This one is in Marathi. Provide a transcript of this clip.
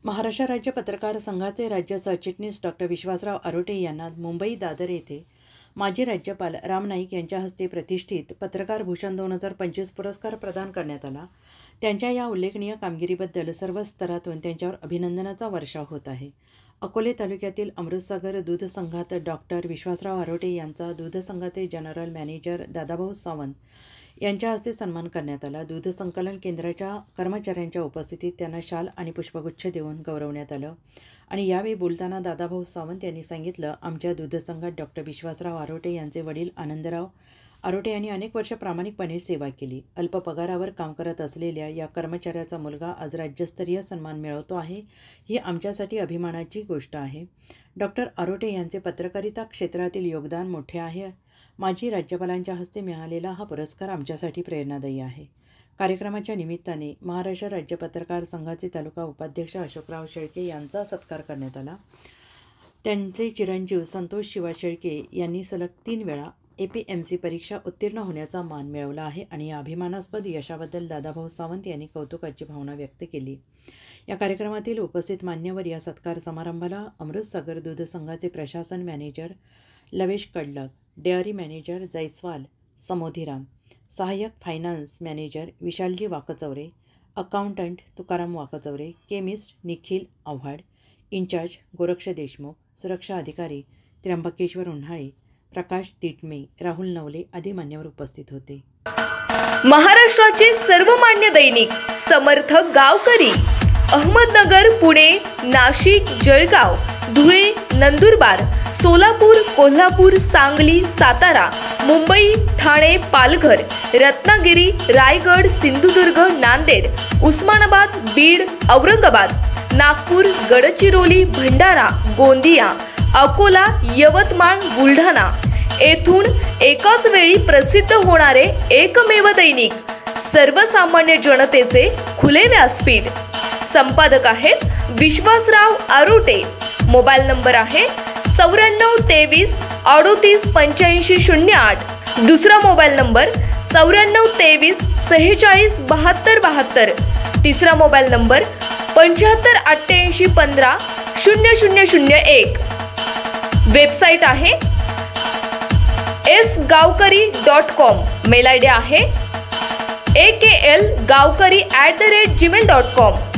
महाराष्ट्र राज्य पत्रकार संघाचे राज्य सरचिटणीस डॉक्टर विश्वासराव आरोटे यांना मुंबई दादर येथे माजी राज्यपाल राम नाईक यांच्या हस्ते प्रतिष्ठित पत्रकार भूषण 2025 पुरस्कार प्रदान करण्यात आला। त्यांच्या या उल्लेखनीय कामगिरीबद्दल सर्व स्तरातून त्यांच्यावर अभिनंदनाचा वर्षाव होत आहे। अकोले तालुक्यातील अमृतसागर दूध संघात डॉक्टर विश्वासराव आरोटे यांचा दूध संघाचे जनरल मॅनेजर दादाभाऊ सावंत यांच्या हस्ते सन्मान करण्यात आला। दूध संकलन केंद्राच्या कर्मचाऱ्यांच्या उपस्थितीत त्यांना शाल आणि पुष्पगुच्छ देऊन गौरवण्यात आलं आणि यावेळी बोलताना दादाभाऊ सावंत यांनी सांगितलं, आमच्या दूध संघात डॉक्टर विश्वासराव आरोटे यांचे वडील आनंदराव आरोटे यांनी अनेक वर्ष प्रामाणिकपणे सेवा केली। अल्प पगारावर काम करत असलेल्या या कर्मचाऱ्याचा मुलगा आज राज्यस्तरीय सन्मान मिळवतो आहे, ही आमच्यासाठी अभिमानाची गोष्ट आहे। डॉक्टर आरोटे यांचे पत्रकारिता क्षेत्रातील योगदान मोठे आहे। माजी राज्यपालांच्या हस्ते मिळालेला हा पुरस्कार आमच्यासाठी प्रेरणादायी आहे। कार्यक्रमाच्या निमित्ताने महाराष्ट्र राज्य पत्रकार संघाचे तालुका उपाध्यक्ष अशोकराव शेळके यांचा सत्कार करण्यात आला। त्यांचे चिरंजीव संतोष शिवा शेळके यांनी सलग 3 वेळा APMC परीक्षा उत्तीर्ण होण्याचा मान मिळवला आहे आणि या अभिमानास्पद यशाबद्दल दादाभाऊ सावंत यांनी कौतुकाची भावना व्यक्त केली। या कार्यक्रमातील उपस्थित मान्यवर या सत्कार समारंभाला अमृतसागर दूध संघाचे प्रशासन manager Lavesh Kadlak, dairy manager Jaiswal Samodhiram, सहाय्यक finance manager Vishalji Wakchaure, accountant Tukaram Wakchaure, chemist Nikhil Avhad, incharge Goraksh Deshmukh, सुरक्षा अधिकारी त्र्यंबकेश्वर उन्हाळे, प्रकाश तिटमे, राहुल नवले आदी मान्यवर उपस्थित होते। महाराष्ट्राचे सर्वमान्य दैनिक समर्थ गावकरी अहमदनगर, पुणे, नाशिक, जळगाव, धुळे, नंदुरबार, सोलापूर, कोल्हापूर, सांगली, सातारा, मुंबई, ठाणे, पालघर, रत्नागिरी, रायगड, सिंधुदुर्ग, नांदेड, उस्मानाबाद, बीड, औरंगाबाद, नागपूर, गडचिरोली, भंडारा, गोंदिया, अकोला, यवतमाळ, बुलढाणा येथून एकाच वेळी प्रसिद्ध होणारे एकमेव दैनिक, सर्वसामान्य जनतेचे खुले व्यासपीठ। संपादक आहेत विश्वासराव आरोटे। मोबाईल नंबर आहे 9423 38 85 08। दुसरा मोबाईल नंबर 9423 46 72 72। तिसरा मोबाईल नंबर 75 88 15 0001। वेबसाईट आहे sgavkari.com। मेल आयडी आहे aklgavkari@gmail.com।